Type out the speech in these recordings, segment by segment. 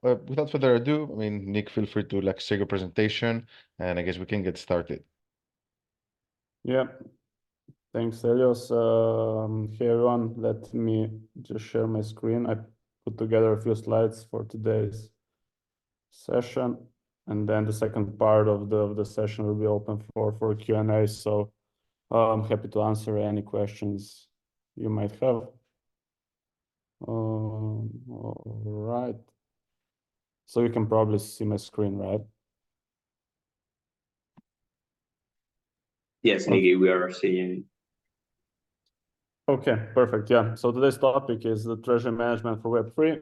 without further ado, I mean, Nick, feel free to like share your presentation, and I guess we can get started. Yeah, thanks, Stelios. Hey everyone, let me just share my screen. I put together a few slides for today's session, and then the second part of the session will be open for Q&A. So I'm happy to answer any questions you might have. All right. So you can probably see my screen, right? Yes, Niki, we are seeing. Okay, perfect. Yeah. So today's topic is the treasury management for Web3.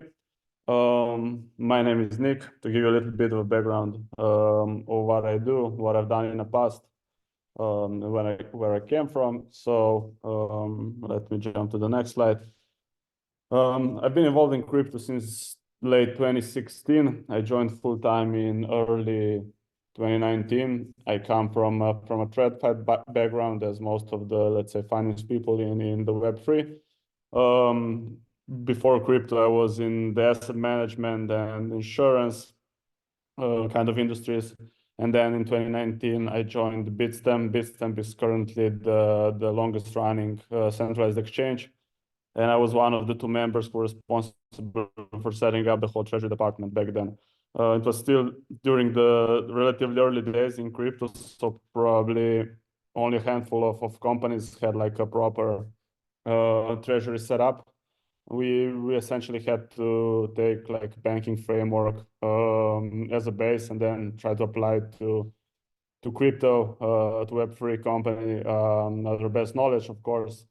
My name is Nick. To give you a little bit of a background of what I do, what I've done in the past, where I came from. So let me jump to the next slide. I've been involved in crypto since late 2016. I joined full time in early 2019. I come from a TradFi background, as most of the, let's say, finance people in the Web3. Before crypto, I was in the asset management and insurance kind of industries. And then in 2019, I joined Bitstamp. Bitstamp is currently the longest running centralized exchange. And I was one of the two members who were responsible for setting up the whole treasury department back then. It was still during the relatively early days in crypto, so probably only a handful of companies had like a proper treasury setup. We essentially had to take like banking framework as a base and then try to apply it to crypto, to Web3 company, at our best knowledge, of course.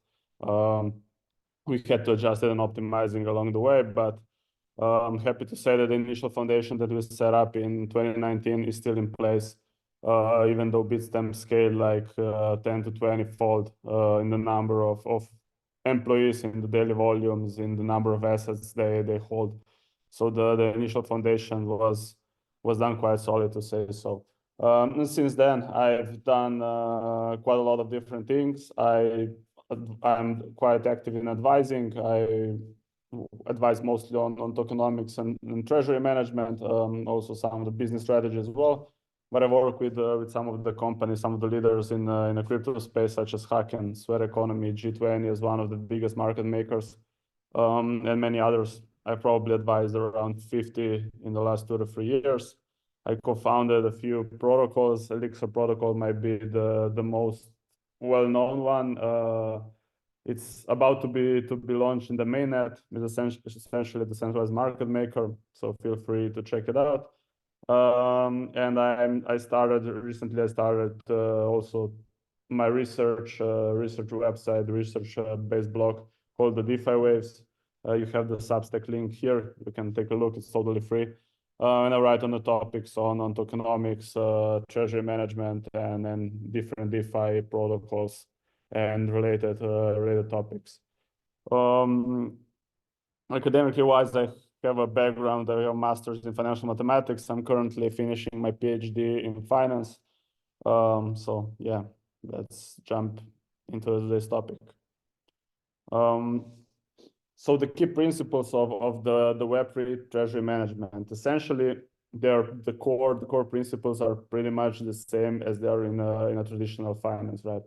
We had to adjust it and optimizing along the way, but I'm happy to say that the initial foundation that we set up in 2019 is still in place, even though Bitstamp scaled like 10 to 20 fold in the number of employees, in the daily volumes, in the number of assets they hold. So the initial foundation was done quite solid, to say so. And since then, I've done quite a lot of different things. I'm quite active in advising. I advise mostly on tokenomics and treasury management, also some of the business strategy as well. But I work with some of the companies, some of the leaders in the crypto space, such as Hacken, Square Economy, G20 is one of the biggest market makers, and many others. I probably advised around 50 in the last 2 to 3 years. I co-founded a few protocols. Elixir protocol might be the most well-known one. It's about to be launched in the mainnet. It's essentially the centralized market maker, so feel free to check it out. And I started recently. I started also my research website, research-based blog called the DeFi Waves. You have the Substack link here. You can take a look. It's totally free. And I write on the topics on tokenomics, treasury management, and then different DeFi protocols and related topics. Academically wise, I have a background. I have a master's in financial mathematics. I'm currently finishing my PhD in finance. So yeah, let's jump into this topic. So the key principles of the Web3 treasury management, essentially, the core principles are pretty much the same as they are in a traditional finance, right?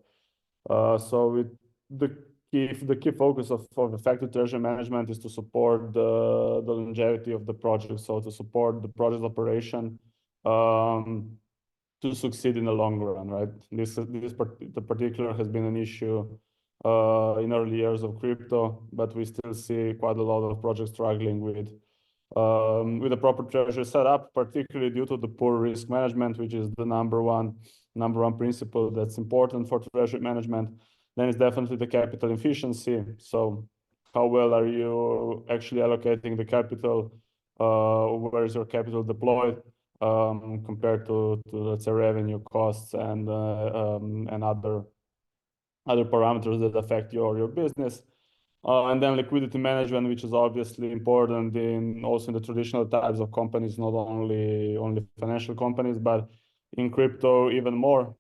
So the key focus of effective treasury management is to support the longevity of the project, so to support the project operation to succeed in the long run, right? This particular has been an issue in early years of crypto, but we still see quite a lot of projects struggling with the proper treasury setup, particularly due to the poor risk management, which is the number one principle that's important for treasury management. Then it's definitely the capital efficiency. So how well are you actually allocating the capital? Where is your capital deployed compared to let's say revenue, costs, and other parameters that affect your business. And then liquidity management, which is obviously important also in the traditional types of companies, not only financial companies, but in crypto even more,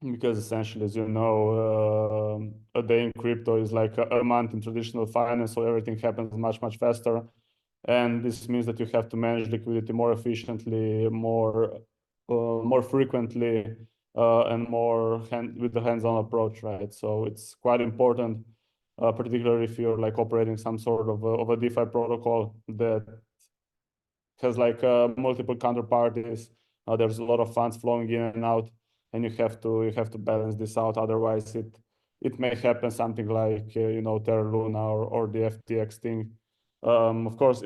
because essentially, as you know, a day in crypto is like a month in traditional finance, so everything happens much faster. And this means that you have to manage liquidity more efficiently, more frequently, and with the hands-on approach, right? So it's quite important, particularly if you're like operating some sort of a DeFi protocol that has like multiple counterparties. There's a lot of funds flowing in and out, and you have to balance this out. Otherwise, it may happen something like Terra Luna or the FTX thing. Of course,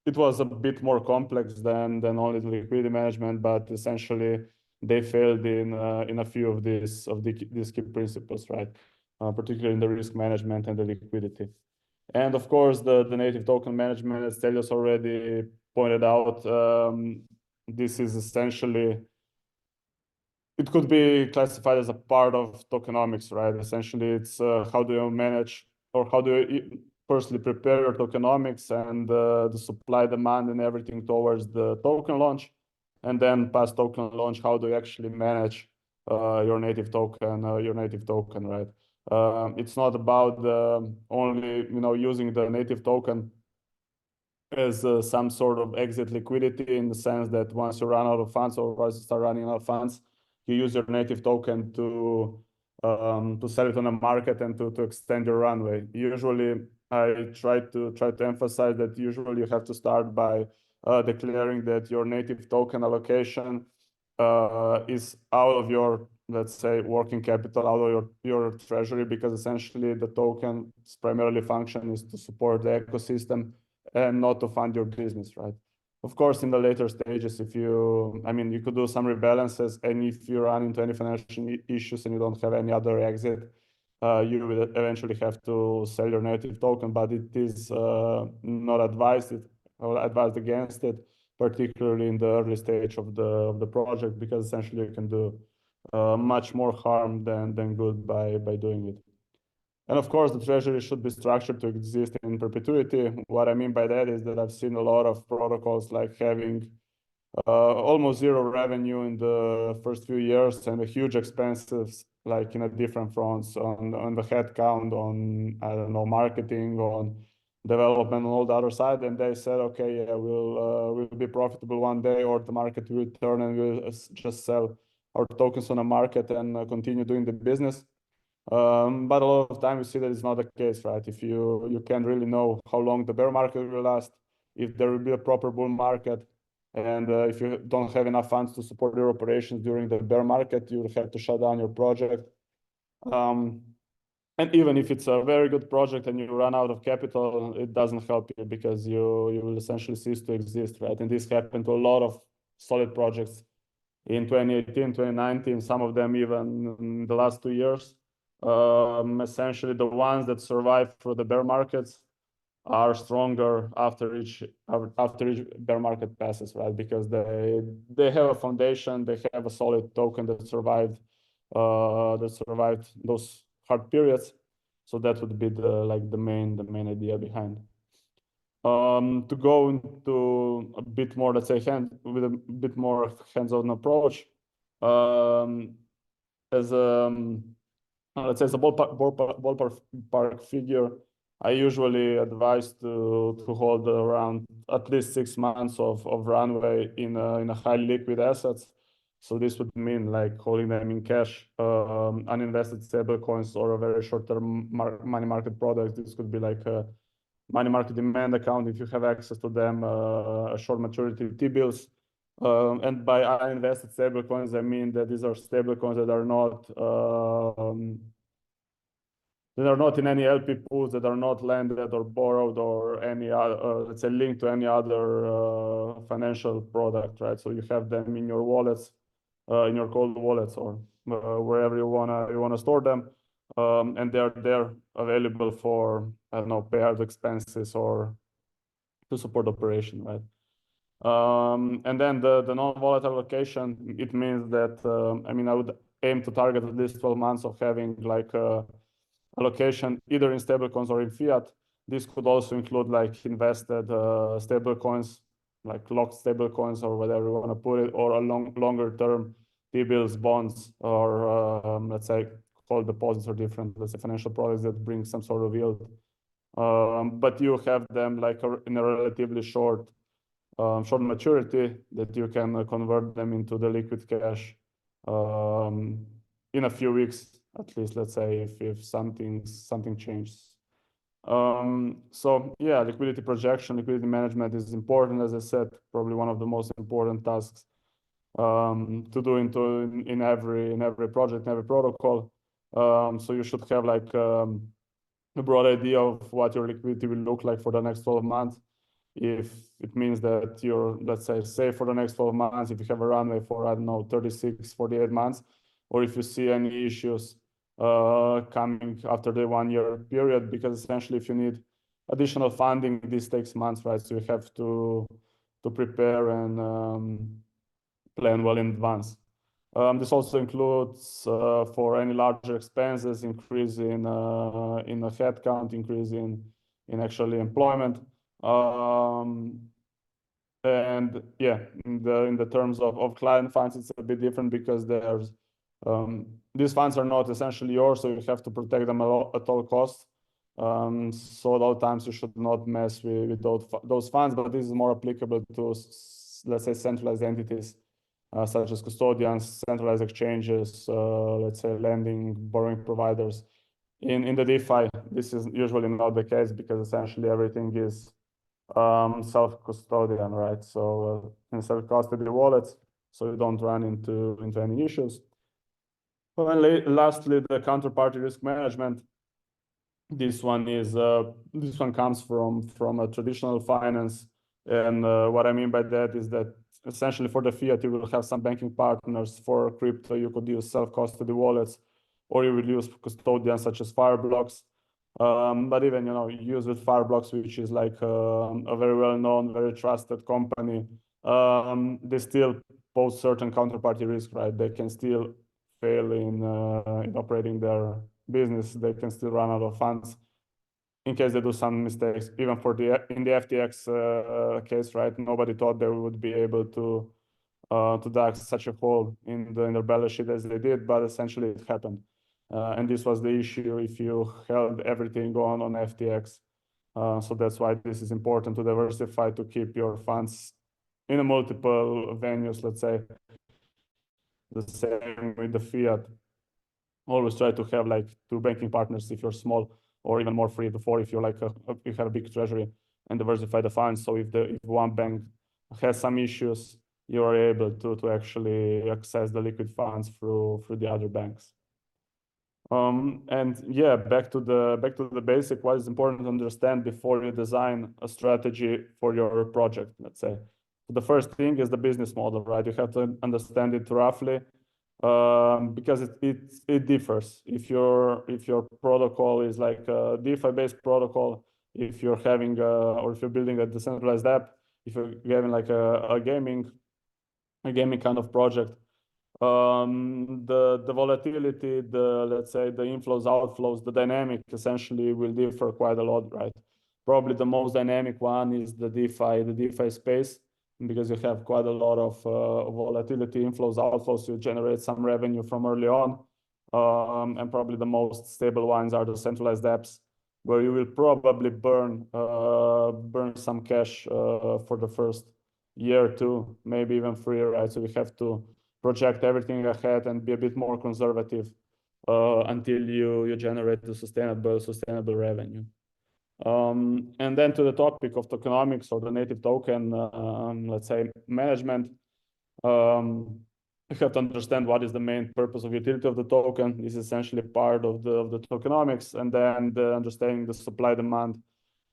it was a bit more complex than only the liquidity management, but essentially they failed in a few of these key principles, right? Particularly in the risk management and the liquidity. And of course, the native token management, as Stelios already pointed out, this is essentially, it could be classified as a part of tokenomics, right? Essentially, it's how do you manage, or how do you firstly prepare your tokenomics and the supply, demand, and everything towards the token launch, and then past token launch, how do you actually manage your native token, right? It's not about only using the native token as some sort of exit liquidity, in the sense that once you run out of funds or once you start running out of funds, you use your native token to sell it on the market and to extend your runway. Usually, I try to emphasize that usually you have to start by declaring that your native token allocation is out of your, let's say, working capital, out of your treasury, because essentially the token's primarily function is to support the ecosystem and not to fund your business, right? Of course, in the later stages, you could do some rebalances, and if you run into any financial issues and you don't have any other exit, you will eventually have to sell your native token, but it is not advised, or advised against it, particularly in the early stage of the project, because essentially you can do much more harm than good by doing it. And of course, the treasury should be structured to exist in perpetuity. What I mean by that is that I've seen a lot of protocols like having almost zero revenue in the first few years and a huge expenses like in a different fronts, on the headcount, on, I don't know, marketing, on development, on all the other side. And they said, okay, yeah, we'll be profitable one day, or the market will turn and we'll just sell our tokens on the market and continue doing the business. But a lot of time you see that it's not the case, right? If you can't really know how long the bear market will last, if there will be a proper bull market, and if you don't have enough funds to support your operations during the bear market, you'll have to shut down your project. And even if it's a very good project and you run out of capital, it doesn't help you, because you will essentially cease to exist, right? And this happened to a lot of solid projects in 2018, 2019, some of them even in the last 2 years. Essentially, the ones that survive through the bear markets are stronger after each bear market passes, right? Because they have a foundation, they have a solid token that survived those hard periods. So that would be the main idea behind. To go into a bit more, let's say, with a bit more hands-on approach, as let's say, as a ballpark figure, I usually advise to hold around at least 6 months of runway in a highly liquid assets. So this would mean like holding them in cash, uninvested stable coins, or a very short-term money market product. This could be like a money market demand account if you have access to them, a short maturity T-bills. And by uninvested stablecoins, I mean that these are stablecoins that are not in any LP pools, that are not lended or borrowed or any other, let's say, linked to any other financial product, right? So you have them in your wallets, in your cold wallets, or wherever you wanna store them, and they're there available for, I don't know, payout expenses or to support operation, right? And then the non-volatile allocation, it means that I would aim to target at least 12 months of having like allocation either in stablecoins or in fiat. This could also include like invested stablecoins, like locked stablecoins, or whatever you want to put it, or a longer term T-bills, bonds, or let's say call deposits, or different, let's say, financial products that bring some sort of yield. but you have them like in a relatively short maturity that you can convert them into the liquid cash in a few weeks, at least, let's say, if something changes. So yeah, liquidity projection, liquidity management is important. As I said, probably one of the most important tasks to do in every project, in every protocol. So you should have like a broad idea of what your liquidity will look like for the next 12 months. If it means that you're, let's say, safe for the next 12 months, if you have a runway for, I don't know, 36, 48 months, or if you see any issues coming after the 1 year period, because essentially if you need additional funding, this takes months, right? So you have to prepare and plan well in advance. This also includes for any larger expenses, increase in a headcount, increase in actually employment. And yeah, in the terms of client funds, it's a bit different because there's these funds are not essentially yours, so you have to protect them at all costs. So at all times you should not mess with those funds, but this is more applicable to, let's say, centralized entities such as custodians, centralized exchanges, let's say lending, borrowing providers. In the DeFi, this is usually not the case because essentially everything is self-custodian, right? So in self-custody wallets, so you don't run into any issues. And lastly, the counterparty risk management. This one comes from a traditional finance, and what I mean by that is that essentially for the fiat you will have some banking partners. For crypto you could use self-custody wallets, or you will use custodians such as Fireblocks. But even you use with Fireblocks, which is like a very well-known, very trusted company, they still pose certain counterparty risk, right? They can still fail in operating their business. They can still run out of funds in case they do some mistakes. Even in the FTX case, right? Nobody thought they would be able to dug such a hole in their balance sheet as they did, but essentially it happened. And this was the issue if you held everything on FTX. So that's why this is important to diversify, to keep your funds in a multiple venues, let's say. The same with the fiat. Always try to have like 2 banking partners if you're small, or even more, 3 to 4 if you're like you have a big treasury, and diversify the funds. So if one bank has some issues, you are able to actually access the liquid funds through the other banks. And yeah, back to the basic. What is important to understand before you design a strategy for your project, let's say. The first thing is the business model, right? You have to understand it roughly, because it differs. If your protocol is like a DeFi-based protocol, if you're having or if you're building a decentralized app, if you're having like a gaming kind of project, the volatility, let's say the inflows, outflows, the dynamic essentially will differ quite a lot, right? Probably the most dynamic one is the DeFi space, because you have quite a lot of volatility, inflows, outflows. You generate some revenue from early on, and probably the most stable ones are the centralized apps, where you will probably burn some cash for the first year or 2, maybe even 3, right? So we have to project everything ahead and be a bit more conservative until you generate the sustainable revenue. And then to the topic of tokenomics, or the native token, let's say, management. You have to understand what is the main purpose of utility of the token. This is essentially part of the tokenomics, and then understanding the supply demand.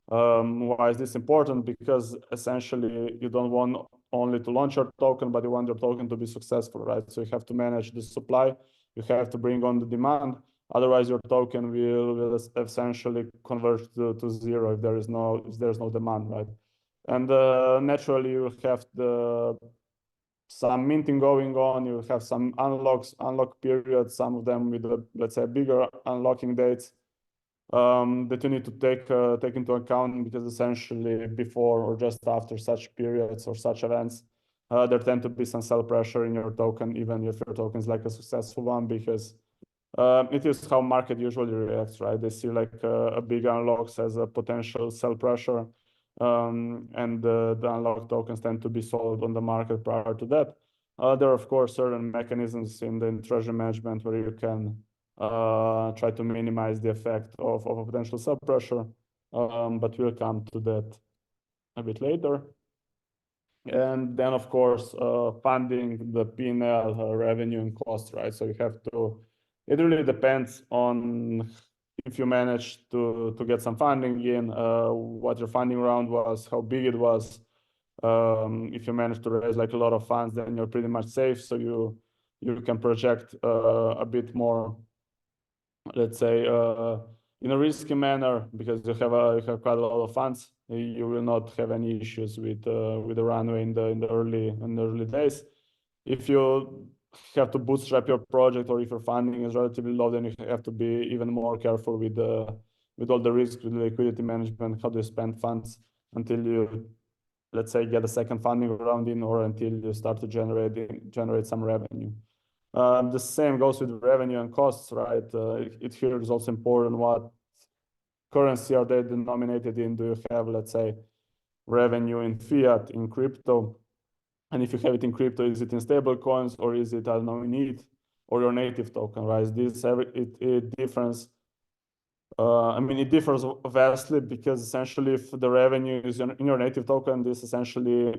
Why is this important? Because essentially you don't want only to launch your token, but you want your token to be successful, right? So you have to manage the supply. You have to bring on the demand. Otherwise, your token will essentially converge to zero if there's no demand, right? And naturally, you have some minting going on. You have some unlock periods. Some of them with let's say bigger unlocking dates that you need to take into account, because essentially before or just after such periods or such events, there tend to be some sell pressure in your token, even if your token is like a successful one, because It is how market usually reacts, right? They see like a big unlocks as a potential sell pressure, and the unlocked tokens tend to be sold on the market prior to that. There are, of course, certain mechanisms in the treasury management where you can try to minimize the effect of a potential sell pressure, but we'll come to that a bit later. And then, of course, funding the P&L, revenue and cost, right? So you have to, it really depends on if you manage to get some funding in, what your funding round was, how big it was. If you manage to raise like a lot of funds, then you're pretty much safe. So you can project a bit more, let's say, in a risky manner, because you have quite a lot of funds. You will not have any issues with the runway in the early days. If you have to bootstrap your project, or if your funding is relatively low, then you have to be even more careful with all the risks, with the liquidity management, how do you spend funds until you, let's say, get a second funding round in, or until you start to generate some revenue. The same goes with revenue and costs, right? It here is also important what currency are they denominated in. Do you have, let's say, revenue in fiat, in crypto? And if you have it in crypto, is it in stable coins, or is it, I don't know, in ETH or your native token, right? It differs. I mean, it differs vastly, because essentially if the revenue is in your native token, this essentially,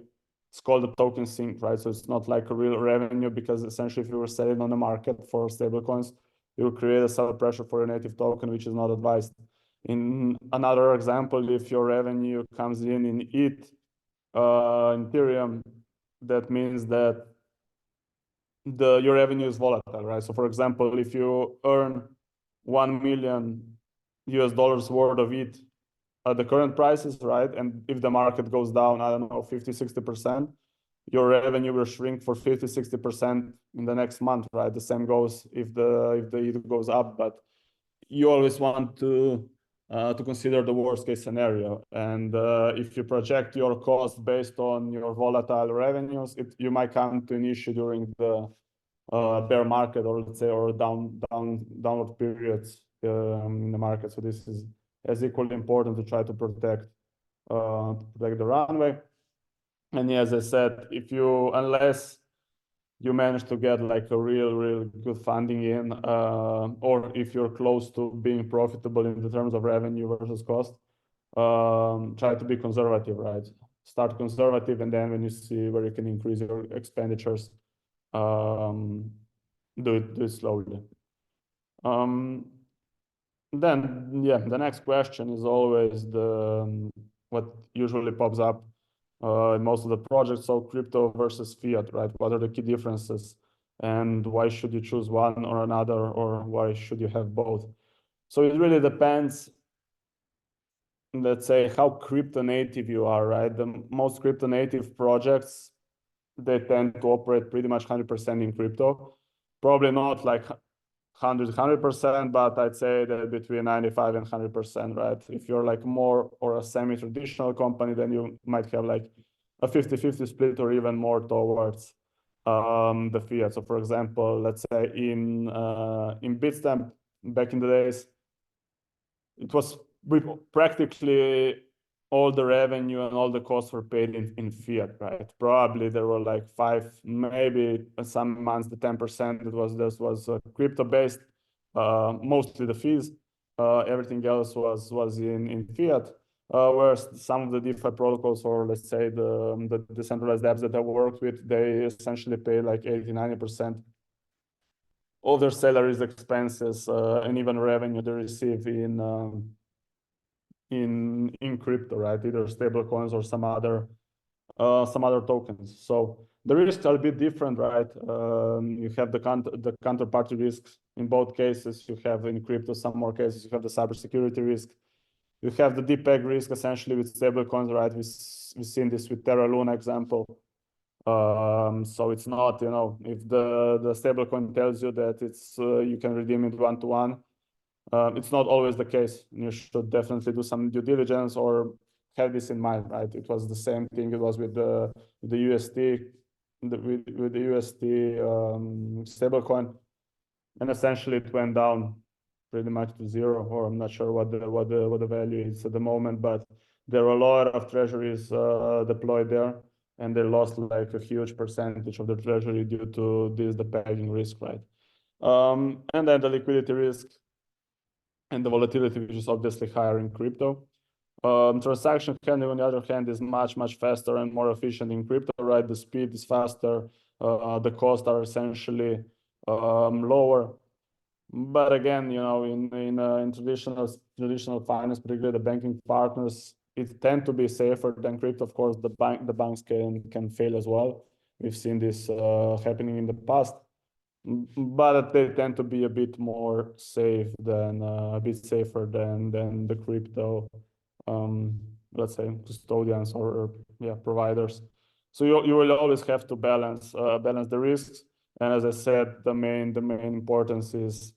it's called a token sink, right? So it's not like a real revenue, because essentially if you were selling on the market for stable coins, you will create a sell pressure for your native token, which is not advised. In another example, if your revenue comes in ETH, Ethereum, that means that your revenue is volatile, right? So for example, if you earn $1 million worth of ETH at the current prices, right? And if the market goes down, I don't know, 50, 60%, your revenue will shrink for 50, 60% in the next month, right? The same goes if the ETH goes up, but you always want to consider the worst case scenario. And if you project your cost based on your volatile revenues, you might come to an issue during the bear market, or let's say, or downward periods in the market. So this is as equally important to try to protect the runway. And yeah, as I said, unless you manage to get like a real good funding in, or if you're close to being profitable in the terms of revenue versus cost, try to be conservative, right? Start conservative, and then when you see where you can increase your expenditures, do it slowly. Then yeah, the next question is always what usually pops up in most of the projects. So crypto versus fiat, right? What are the key differences, and why should you choose one or another, or why should you have both? So it really depends, let's say, how crypto native you are, right? The most crypto native projects, they tend to operate pretty much 100% in crypto. Probably not like 100%, but I'd say that between 95 and 100%, right? If you're like more or a semi-traditional company, then you might have like a 50-50 split, or even more towards the fiat. So for example, let's say in Bitstamp back in the days, it was practically all the revenue and all the costs were paid in fiat, right? Probably there were like 5, maybe some months the 10% that was crypto based, mostly the fees. Everything else was in fiat. Whereas some of the DeFi protocols, or let's say the decentralized apps that I worked with, they essentially pay like 80-90% of their salaries, expenses, and even revenue they receive in crypto, right? Either stable coins or some other tokens. So the risks are a bit different, right? You have the counterparty risks in both cases. You have in crypto, some more cases, you have the cybersecurity risk. You have the DPEG risk essentially with stable coins, right? We've seen this with Terra Luna example. So it's not, if the stable coin tells you that it's you can redeem it one-to-one, it's not always the case. You should definitely do some due diligence, or have this in mind, right? It was the same thing. It was with the USD, with the USD stablecoin. and essentially it went down pretty much to zero, or I'm not sure what the value is at the moment, but there were a lot of treasuries deployed there, and they lost like a huge percentage of the treasury due to the pegging risk, right? And then the liquidity risk and the volatility, which is obviously higher in crypto. Transaction handling, on the other hand, is much faster and more efficient in crypto, right? The speed is faster, the costs are essentially lower. But again, you know, in traditional finance, particularly the banking partners, it tend to be safer than crypto. Of course, the banks can fail as well. We've seen this happening in the past, but they tend to be a bit more safe than a bit safer than the crypto, let's say, custodians or yeah, providers. So you will always have to balance the risks. And as I said, the main importance is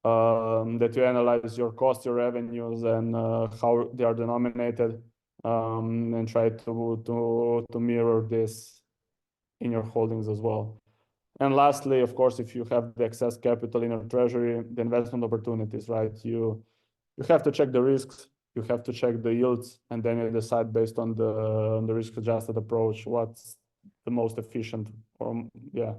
that you analyze your costs, your revenues, and how they are denominated, and try to mirror this in your holdings as well. And lastly, of course, if you have the excess capital in your treasury, the investment opportunities, right? You have to check the risks, you have to check the yields, and then you decide based on the risk-adjusted approach what's the most efficient, or yeah,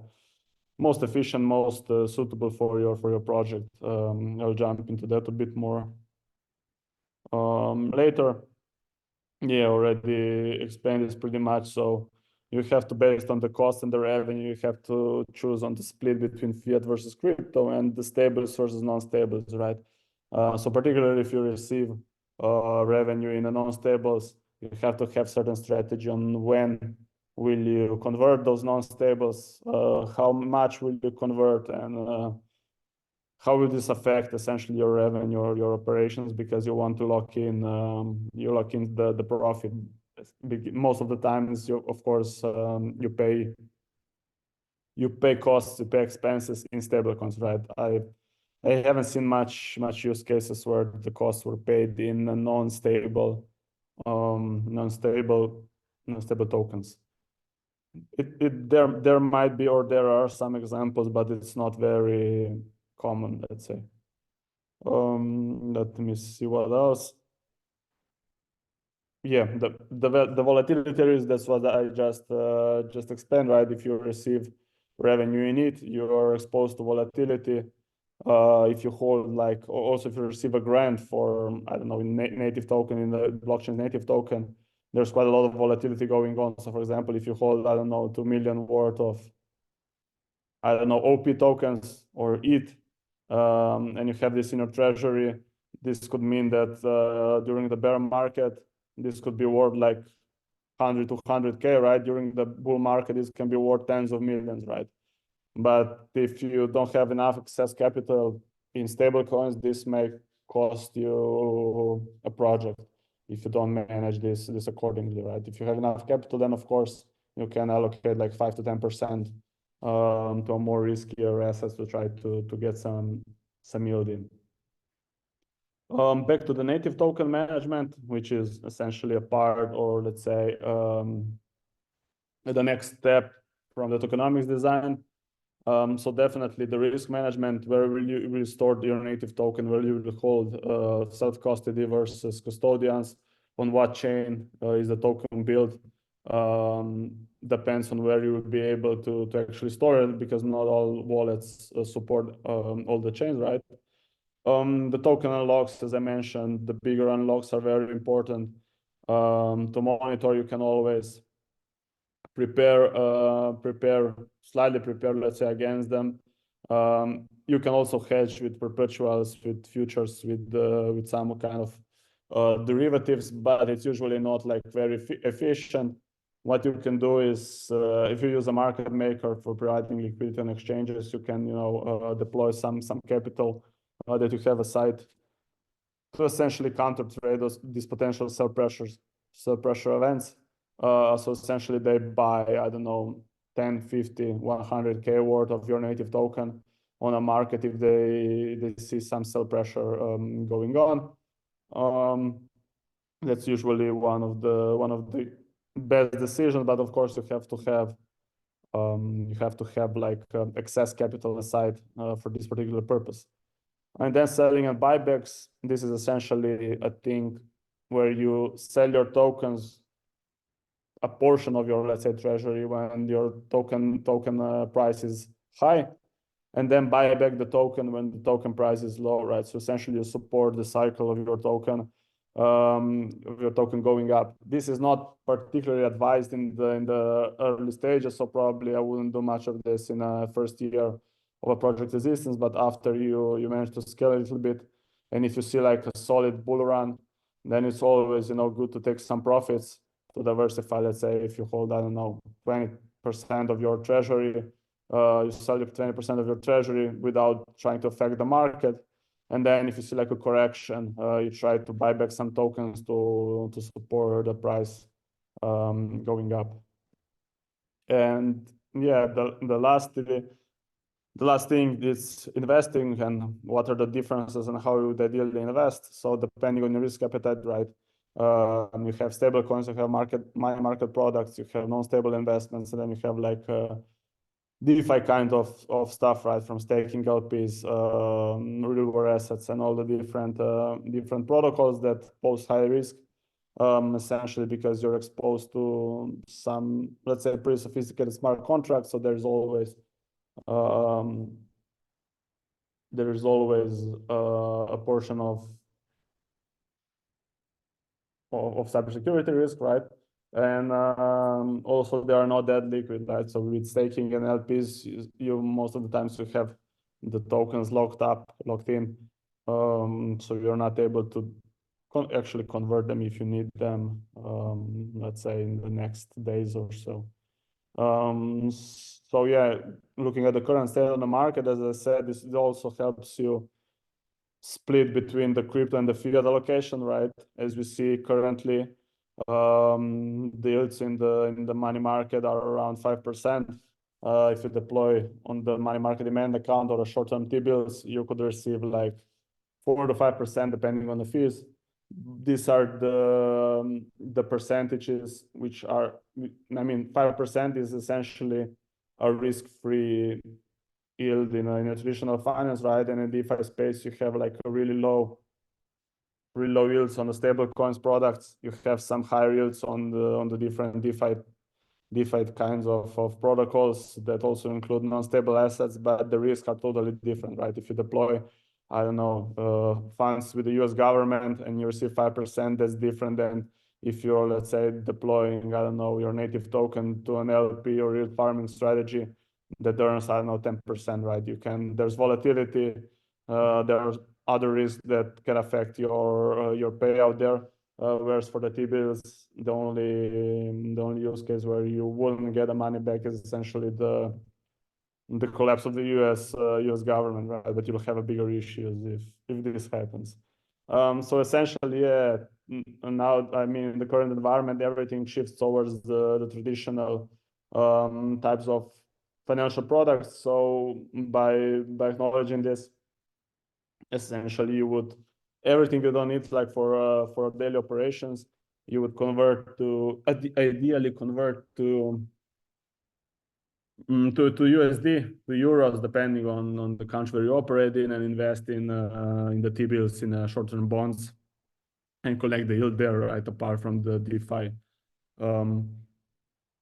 most suitable for your project. I'll jump into that a bit more later. Yeah, already explained this pretty much. So you have to, based on the cost and the revenue, you have to choose on the split between fiat versus crypto and the stables versus non-stables, right? So particularly if you receive revenue in the non-stables, you have to have certain strategy on when will you convert those non-stables, how much will you convert, and how will this affect essentially your revenue or your operations, because you want to lock in the profit. Most of the times, you of course you pay costs, you pay expenses in stablecoins, right? I haven't seen much use cases where the costs were paid in non-stable tokens. There might be, or there are some examples, but it's not very common, let's say. Let me see what else. Yeah, the volatility risk, that's what I just explained, right? If you receive revenue in it, you are exposed to volatility. If you hold, like, also if you receive a grant for, I don't know, in native token, in the blockchain native token, there's quite a lot of volatility going on. So for example, if you hold, I don't know, 2 million worth of, I don't know, OP tokens or ETH, and you have this in your treasury, this could mean that during the bear market, this could be worth like 100 to 100K, right? During the bull market, this can be worth tens of millions, right? But if you don't have enough excess capital in stablecoins, this may cost you a project if you don't manage this accordingly, right? If you have enough capital, then of course you can allocate like 5 to 10% to a more riskier assets to try to get some yield in. Back to the native token management, which is essentially a part, or let's say the next step from the tokenomics design. So definitely the risk management, where will you store your native token, where you will hold self-custody versus custodians, on what chain is the token built, depends on where you will be able to actually store it, because not all wallets support all the chains, right? The token unlocks, as I mentioned, the bigger unlocks are very important. To monitor, you can always slightly prepare, let's say, against them. You can also hedge with perpetuals, with futures, with some kind of derivatives, but it's usually not like very efficient. What you can do is, if you use a market maker for providing liquidity on exchanges, you can, deploy some capital that you have aside to essentially counter trade these potential sell pressure events. So essentially they buy, I don't know, 10, 50, 100K worth of your native token on a market if they see some sell pressure going on. That's usually one of the best decisions, but of course you have to have You have to have like excess capital aside for this particular purpose. And then selling and buybacks, this is essentially a thing where you sell your tokens, a portion of your, let's say, treasury when your token price is high, and then buy back the token when the token price is low, right? So essentially you support the cycle of your token going up. This is not particularly advised in the early stages, so probably I wouldn't do much of this in a first year of a project existence, but after you manage to scale a little bit, and if you see like a solid bull run, then it's always, you know, good to take some profits to diversify. Let's say if you hold, I don't know, 20% of your treasury, you sell 20% of your treasury without trying to affect the market. And then if you see like a correction, you try to buy back some tokens to support the price going up. And yeah, the last thing is investing and what are the differences and how they ideally invest. So depending on your risk appetite, right? You have stable coins, you have money market products, you have non-stable investments, and then you have like DeFi kind of stuff, right? From staking LPs, real world assets, and all the different protocols that pose high risk, essentially because you're exposed to some, let's say, pretty sophisticated smart contracts. So there's always a portion of cybersecurity risk, right? And also they are not that liquid, right? So with staking and LPs, you most of the times you have the tokens locked in, so you're not able to actually convert them if you need them, let's say in the next days or so. So yeah, looking at the current state of the market, as I said, this also helps you split between the crypto and the fiat allocation, right? As we see currently, the yields in the money market are around 5%. If you deploy on the money market demand account or a short-term T-bills, you could receive like 4 to 5% depending on the fees. These are the percentages which are, I mean, 5% is essentially a risk-free yield in a traditional finance, right? And in the DeFi space, you have like a really low yields on the stablecoins products. You have some higher yields on the different DeFi kinds of protocols that also include non-stable assets, but the risks are totally different, right? If you deploy, I don't know, funds with the US government and you receive 5%, that's different than if you're, let's say, deploying, I don't know, your native token to an LP or yield farming strategy that earns, I don't know, 10%, right? There's volatility, there are other risks that can affect your payout there. Whereas for the T-bills, the only use case where you wouldn't get the money back is essentially the collapse of the US government, right? But you'll have a bigger issues if this happens. So essentially, yeah. Now, I mean, in the current environment, everything shifts towards the traditional types of financial products. So by acknowledging this, essentially you would everything you don't need like for daily operations, you would ideally convert to USD, to euros, depending on the country where you operate in, and invest in the T-bills, in short-term bonds, and collect the yield there, right? Apart from the DeFi.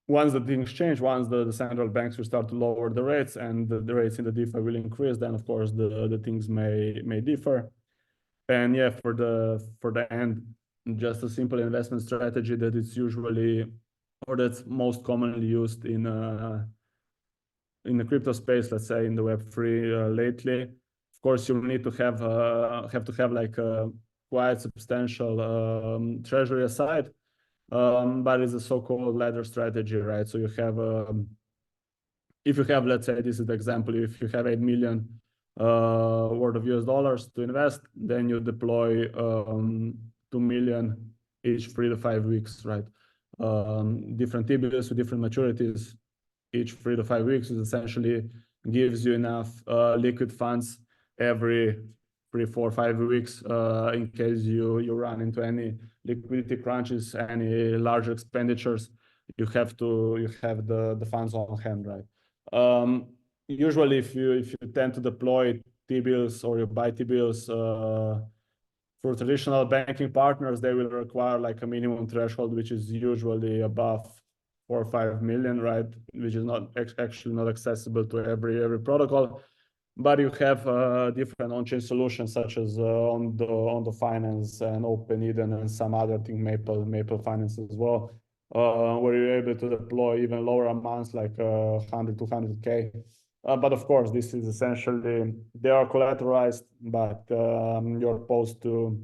Once the things change, once the central banks will start to lower the rates and the rates in the DeFi will increase, then of course the things may differ. And yeah, for the end, just a simple investment strategy that is usually, or that's most commonly used in the crypto space, let's say in the Web3 lately. Of course, you need to have like a quite substantial treasury aside, but it's a so-called ladder strategy, right? So you have, if you have, let's say, this is the example, if you have 8 million worth of US dollars to invest, then you deploy 2 million each 3 to 5 weeks, right? Different T-bills with different maturities each 3 to 5 weeks is essentially gives you enough liquid funds every 3, 4, 5 weeks in case you run into any liquidity crunches, any large expenditures. you have the funds on hand, right? Usually, if you tend to deploy T-bills or you buy T-bills for traditional banking partners, they will require like a minimum threshold, which is usually above 4 or 5 million, right? Which is not actually not accessible to every protocol. But you have different on-chain solutions such as on the Finance and Open Eden and some other thing, Maple Finance as well, where you're able to deploy even lower amounts like 100, 200K. But of course, this is essentially, they are collateralized, but you're opposed to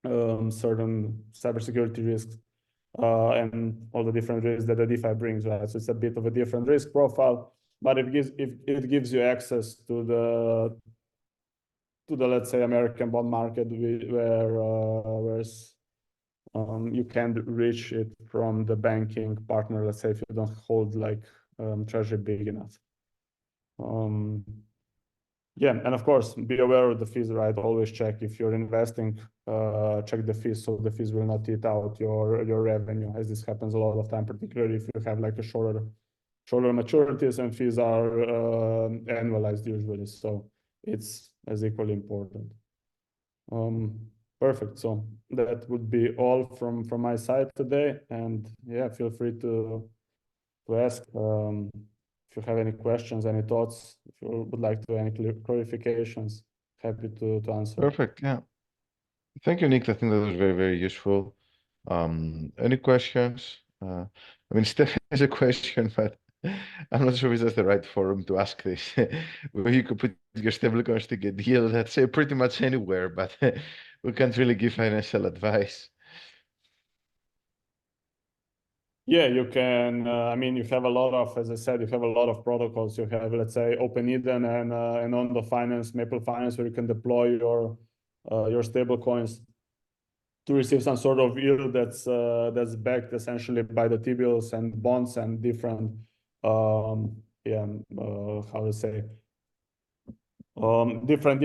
certain cybersecurity risks and all the different risks that the DeFi brings, right? So it's a bit of a different risk profile, but it gives you access to the let's say American bond market where you can reach it from the banking partner, let's say, if you don't hold like treasury big enough. Yeah, and of course, be aware of the fees, right? Always check if you're investing, check the fees so the fees will not eat out your revenue, as this happens a lot of time, particularly if you have like a shorter maturities, and fees are annualized usually. So it's as equally important. Perfect. So that would be all from my side today. And yeah, feel free to ask if you have any questions, any thoughts, if you would like to any clarifications, happy to answer. Perfect. Yeah. Thank you, Nick. I think that was very, very useful. Any questions? I mean, Steph has a question, but I'm not sure if that's the right forum to ask this. Where you could put your stablecoins to get yield, I'd say pretty much anywhere, but we can't really give financial advice. Yeah, you can. I mean, you have a lot of, as I said, you have a lot of protocols. You have, let's say, Open Eden and on the Finance, Maple Finance, where you can deploy your stable coins to receive some sort of yield that's backed essentially by the T-bills and bonds and different, how to say, different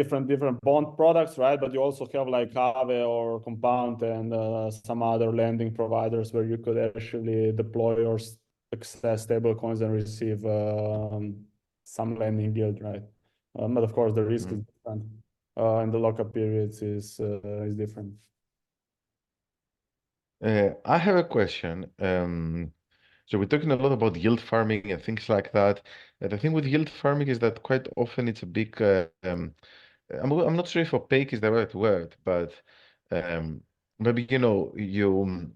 bond products, right? But you also have like Aave or Compound and some other lending providers where you could actually deploy or access stable coins and receive some lending yield, right? But of course, the risk is different, and the lockup periods is different. I have a question. So we're talking a lot about yield farming and things like that. And the thing with yield farming is that quite often it's a big, I'm not sure if opaque is the right word, but maybe, you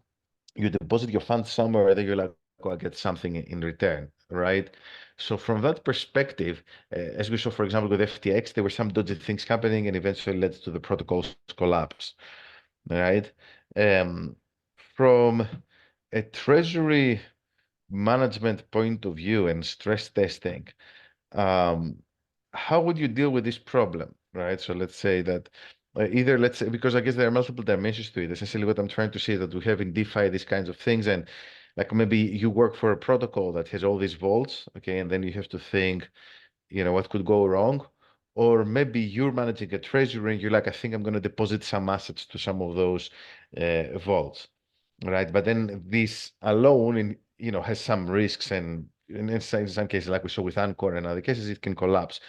deposit your funds somewhere, then you're like, oh, I get something in return, right? So from that perspective, as we saw, for example, with FTX, there were some dodgy things happening and eventually led to the protocol's collapse, right? Um, from a treasury management point of view and stress testing, um, how would you deal with this problem, right? So let's say that either, let's say, because I guess there are multiple dimensions to it. Essentially, what I'm trying to say is that we have in DeFi these kinds of things, and like maybe you work for a protocol that has all these vaults, okay, and then you have to think, what could go wrong? Or maybe you're managing a treasury and you're like, I think I'm going to deposit some assets to some of those vaults, right? But then this alone, has some risks, and in some cases, like we saw with Anchor and other cases, it can collapse.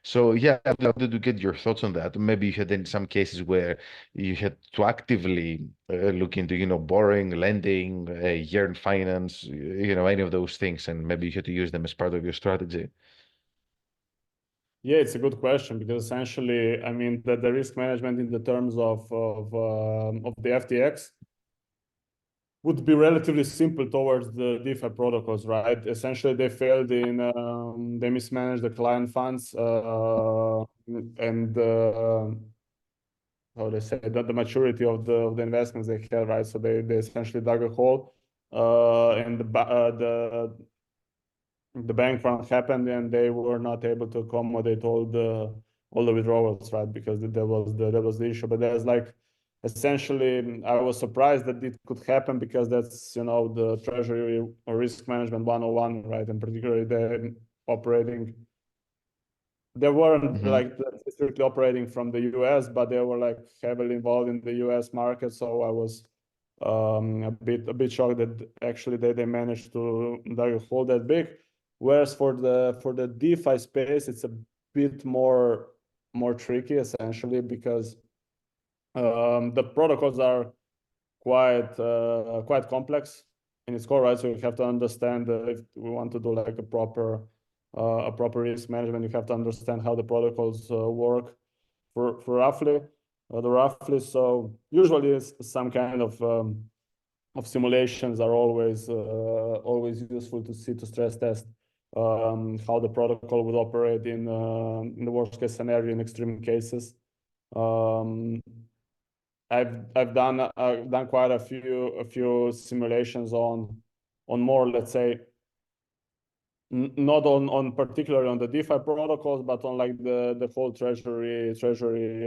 So yeah, I'd love to get your thoughts on that. Maybe you had in some cases where you had to actively look into, borrowing, lending, yearn finance, any of those things, and maybe you had to use them as part of your strategy. Yeah, it's a good question because essentially, I mean, the risk management in the terms of the FTX would be relatively simple towards the DeFi protocols, right? Essentially, they failed in they mismanaged the client funds and how they say that the maturity of the investments they had, right? So they essentially dug a hole, and the bank run happened, and they were not able to accommodate all the withdrawals, right? Because that was the issue. But there's like, essentially, I was surprised that it could happen because that's the treasury or risk management 101, right? And particularly they weren't like strictly operating from the US, but they were like heavily involved in the US market. So I was a bit shocked that actually they managed to hold that big. Whereas for the DeFi space, it's a bit more tricky essentially, because the protocols are quite complex in its core, right? So you have to understand if we want to do like a proper risk management, you have to understand how the protocols work for roughly. So usually it's some kind of simulations are always useful to stress test how the protocol would operate in the worst case scenario, in extreme cases. I've done quite a few simulations on more, let's say, not on particularly on the DeFi protocols, but on like the whole treasury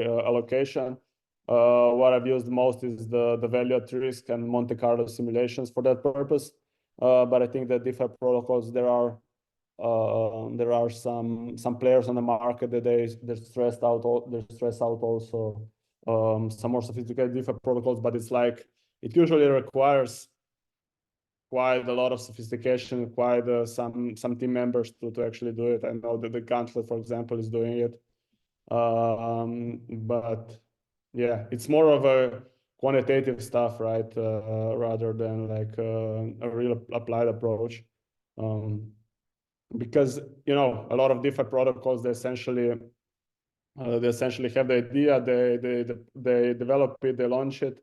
allocation. What I've used most is the value at risk and Monte Carlo simulations for that purpose. But I think that DeFi protocols, there are some players on the market that they're stressed out. They're stressed out also some more sophisticated DeFi protocols, but it's like it usually requires quite a lot of sophistication, quite some team members to actually do it. I know that the Gauntlet, for example, is doing it. But yeah, it's more of a quantitative stuff, right? Rather than like a real applied approach. Because, you know, a lot of DeFi protocols, they essentially have the idea, they develop it, they launch it,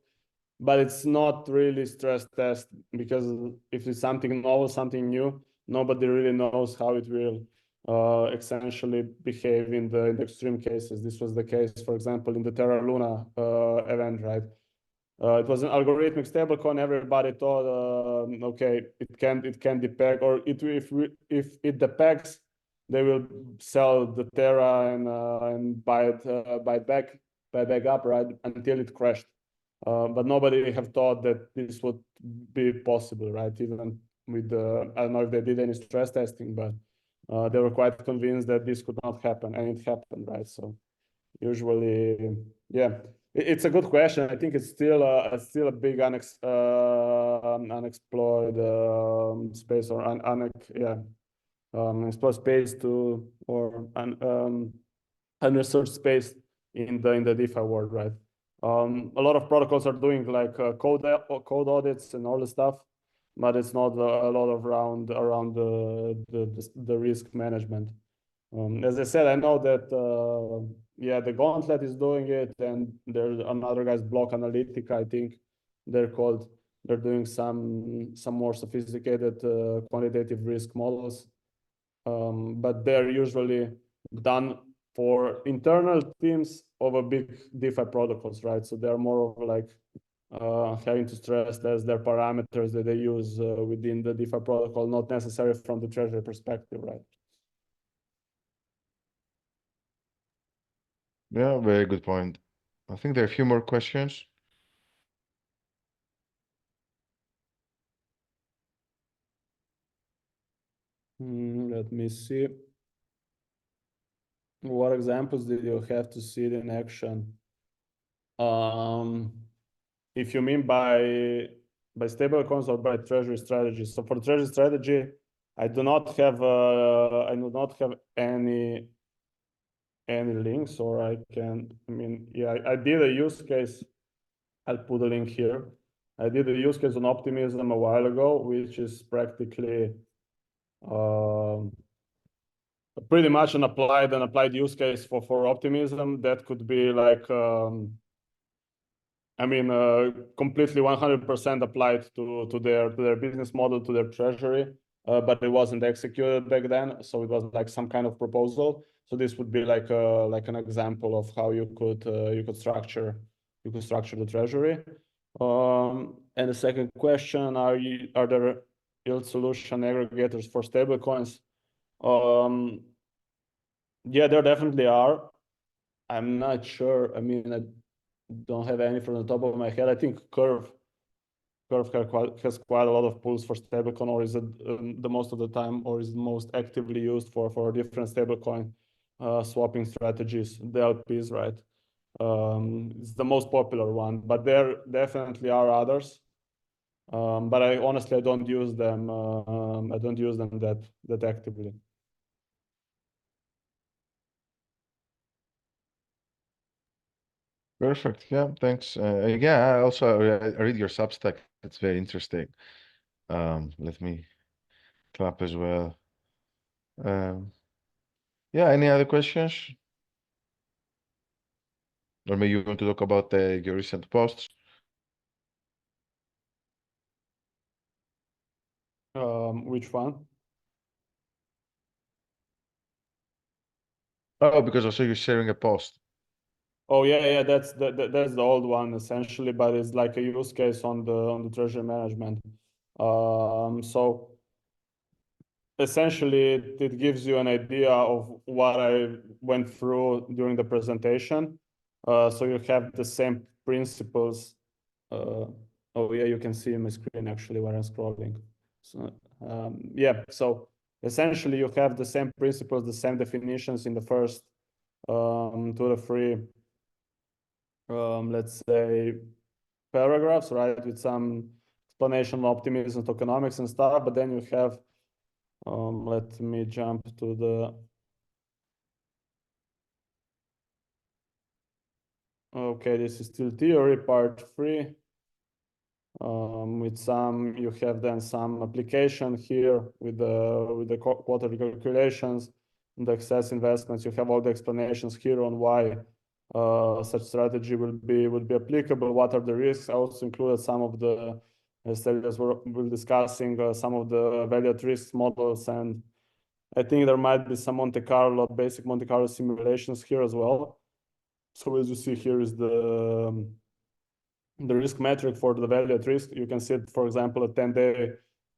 but it's not really stress test, because if it's something novel, something new, nobody really knows how it will essentially behave in the extreme cases. This was the case, for example, in the Terra Luna event, right? It was an algorithmic stablecoin. Everybody thought, okay, it can depeg, or if it depegs, they will sell the Terra and buy it back up, right, until it crashed. But nobody have thought that this would be possible, right? Even with the, I don't know if they did any stress testing, but they were quite convinced that this could not happen, and it happened, right? So usually, yeah, it's a good question. I think it's still a big unexplored space, or explored space or unresearched space in the DeFi world, right? A lot of protocols are doing like code audits and all the stuff, but it's not a lot of around the risk management. As I said, I know that the Gauntlet is doing it, and there's another guy's Block Analytica, I think they're doing some more sophisticated quantitative risk models, but they're usually done for internal teams of a big DeFi protocols, right? So they're more of like having to stress test their parameters that they use within the DeFi protocol, not necessarily from the treasury perspective, right? Yeah, very good point. I think there are a few more questions. Let me see. What examples did you have to see it in action? If you mean by stablecoins or by treasury strategies. So for treasury strategy, I do not have any links, or I did a use case. I'll put a link here. I did a use case on optimism a while ago, which is practically pretty much an applied use case for optimism. That could be like completely 100% applied to their business model, to their treasury, but it wasn't executed back then. So it was like some kind of proposal. So this would be like an example of how you could structure the treasury. And the second question: are there yield solution aggregators for stablecoins? Yeah, there definitely are. I'm not sure. I mean, I don't have any from the top of my head. I think Curve has quite a lot of pools for stablecoin, or is it the most of the time, or is it most actively used for different stablecoin swapping strategies, the LPs, right? It's the most popular one, but there definitely are others. But I honestly I don't use them. I don't use them that actively. Perfect. Yeah, thanks. Yeah, I read your Substack. It's very interesting. Let me clap as well. Um, yeah, any other questions? Or maybe you want to talk about your recent posts? Which one? Oh, because I saw you sharing a post. Oh yeah, that's the old one essentially, but it's like a use case on the treasury management. So essentially it gives you an idea of what I went through during the presentation. So you have the same principles. Oh yeah, you can see my screen actually where I'm scrolling. So yeah, so essentially you have the same principles, the same definitions in the first 2 to 3, let's say, paragraphs, right, with some explanation of optimism, tokenomics and stuff. But then you have, let me jump to the, okay, this is still theory, part 3. With some, you have then some application here with the quarterly calculations, the excess investments. You have all the explanations here on why such strategy would be applicable. What are the risks? I also included some of the, as we're discussing, some of the value at risk models, and I think there might be some basic Monte Carlo simulations here as well. So as you see here is the risk metric for the value at risk. You can see it, for example, a 10-day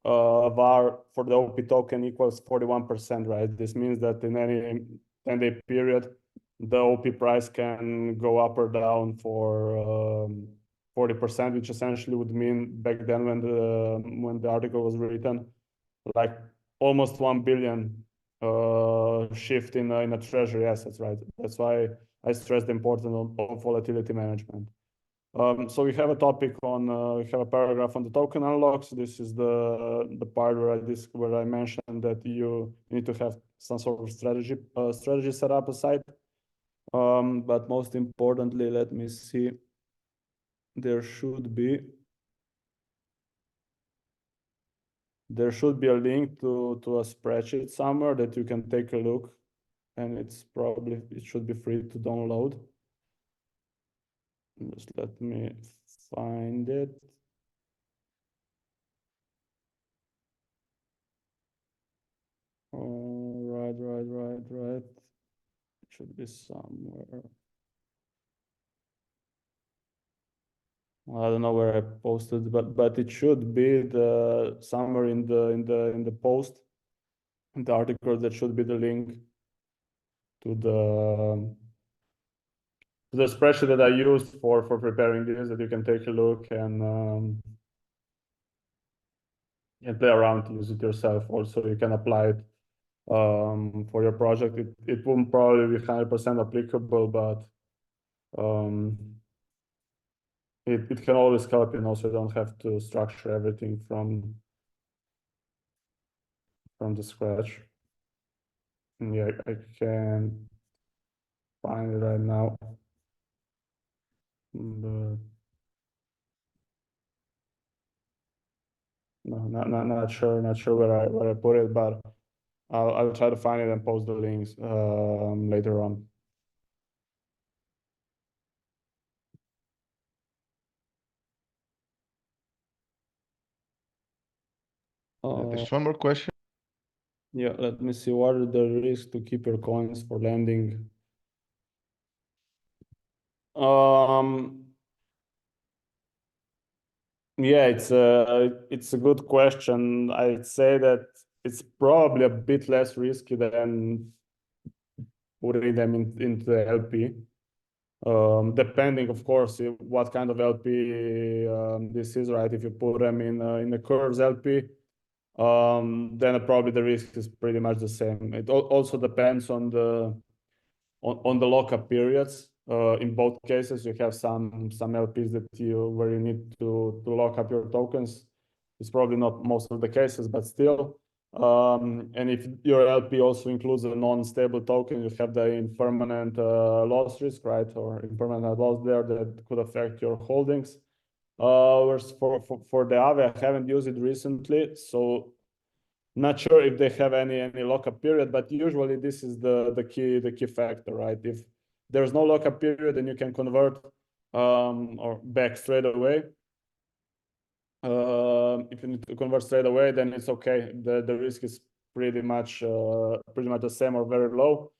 VAR for the OP token equals 41%, right? This means that in any 10-day period, the OP price can go up or down for 40%, which essentially would mean back then when the article was written, like almost 1 billion shift in a treasury assets, right? That's why I stress the importance of volatility management. So we have a topic on, we have a paragraph on the token unlocks. This is the part where I mentioned that you need to have some sort of strategy set up aside. But most importantly, let me see. There should be a link to a spreadsheet somewhere that you can take a look, and it should be free to download. Just let me find it. Right. It should be somewhere. I don't know where I posted, but it should be somewhere in the post, in the article. That should be the link to the spreadsheet that I used for preparing this, that you can take a look and play around, use it yourself. Also, you can apply it for your project. It won't probably be 100% applicable, but it can always help, so you don't have to structure everything from the scratch. And yeah, I can find it right now, but no, not sure where I put it, but I'll try to find it and post the links later on. There's one more question. Yeah, let me see. What are the risks to keep your coins for lending? Yeah, it's a good question. I'd say that it's probably a bit less risky than putting them into the LP. Depending, of course, what kind of LP this is, right? If you put them in the curves LP, then probably the risk is pretty much the same. It also depends on the lockup periods. In both cases, you have some LPs where you need to lock up your tokens It's probably not most of the cases, but still. And if your LP also includes a non-stable token, you have the impermanent loss risk, right? Or impermanent loss there that could affect your holdings. Whereas for the Aave, I haven't used it recently, so not sure if they have any lockup period, but usually this is the key factor, right? If there's no lockup period, then you can convert or back straight away. If you need to convert straight away, then it's okay. The risk is pretty much the same or very low.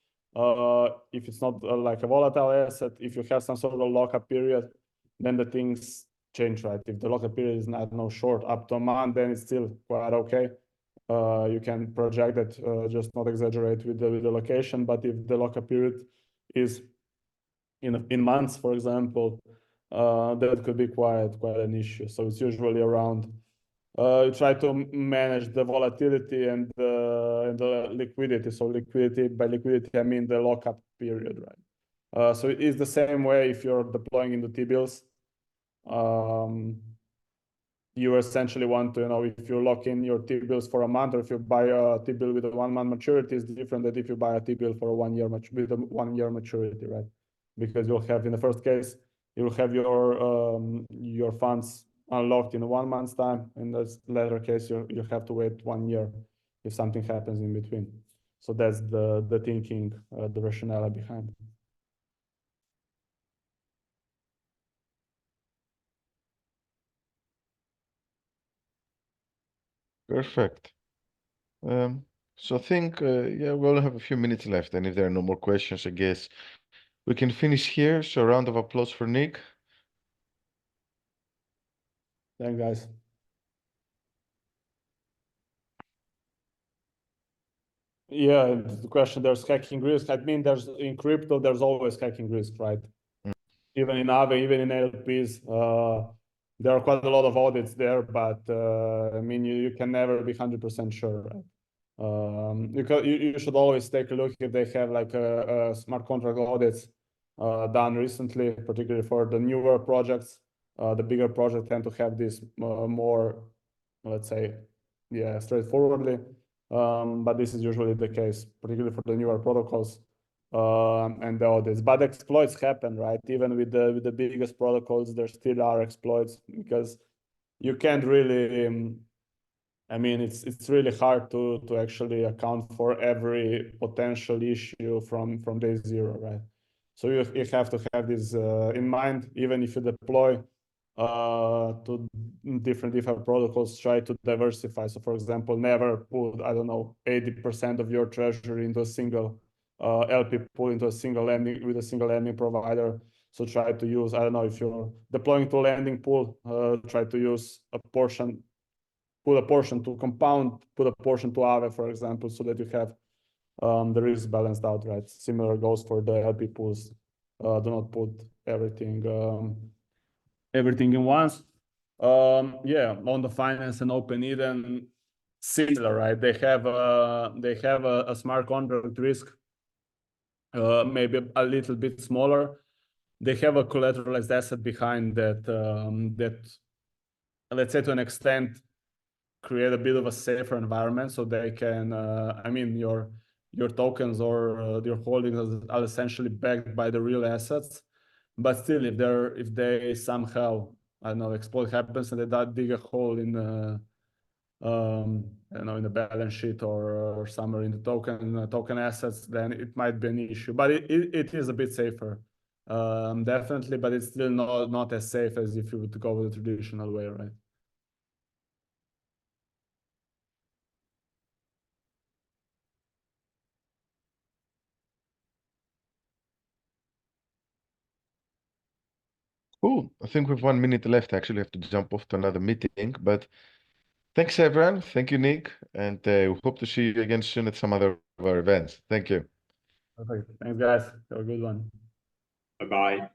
If it's not like a volatile asset, if you have some sort of lockup period, then the things change, right? If the lockup period is not no short up to a month, then it's still quite okay. You can project that, just not exaggerate with the location. But if the lockup period is in months, for example, that could be quite an issue. So it's usually around. You try to manage the volatility and the liquidity. So liquidity, by liquidity, I mean the lockup period, right? So it is the same way if you're deploying into T-bills. You essentially want to, if you lock in your T-bills for a month, or if you buy a T-bill with a 1 month maturity, is different than if you buy a T-bill for a 1 year with a 1 year maturity, right? Because you'll have, in the first case, you'll have your funds unlocked in 1 month's time. In the latter case, you have to wait 1 year if something happens in between. So that's the thinking, the rationale behind. Perfect. So I think, yeah, we only have a few minutes left, and if there are no more questions, I guess we can finish here. So a round of applause for Nick. Thanks, guys. Yeah, the question, there's hacking risk. I mean, in crypto, there's always hacking risk, right? Mm. Even in Aave, even in LPs, there are quite a lot of audits there, but I mean, you can never be 100% sure, right? You should always take a look if they have like a smart contract audits done recently, particularly for the newer projects. The bigger projects tend to have this more, let's say, yeah, straightforwardly. But this is usually the case, particularly for the newer protocols and the audits. But exploits happen, right? Even with the biggest protocols, there still are exploits, because you can't really. I mean, it's really hard to actually account for every potential issue from day zero, right? So you have to have this in mind, even if you deploy to different protocols, try to diversify. So for example, never put, I don't know, 80% of your treasury into a single LP pool, into a single lending with a single lending provider. So try to use, I don't know, if you're deploying to a lending pool, try to use a portion, put a portion to compound, put a portion to Aave, for example, so that you have the risk balanced out, right? Similar goes for the LP pools. Do not put everything in once. Yeah, on the finance and Open Eden, similar, right? They have a smart contract risk, maybe a little bit smaller. They have a collateralized asset behind that, that, let's say, to an extent, create a bit of a safer environment, so they can, I mean, your tokens or your holdings are essentially backed by the real assets. But still, if they somehow, I don't know, exploit happens and they dig a hole in I don't know, in the balance sheet or somewhere in the token assets, then it might be an issue. But it is a bit safer, definitely. But it's still not as safe as if you would go the traditional way, right? Cool. I think we've 1 minute left. I actually have to jump off to another meeting, but thanks everyone. Thank you, Nick, and we hope to see you again soon at some other of our events. Thank you. Perfect. Thanks, guys. Have a good one. Bye-bye.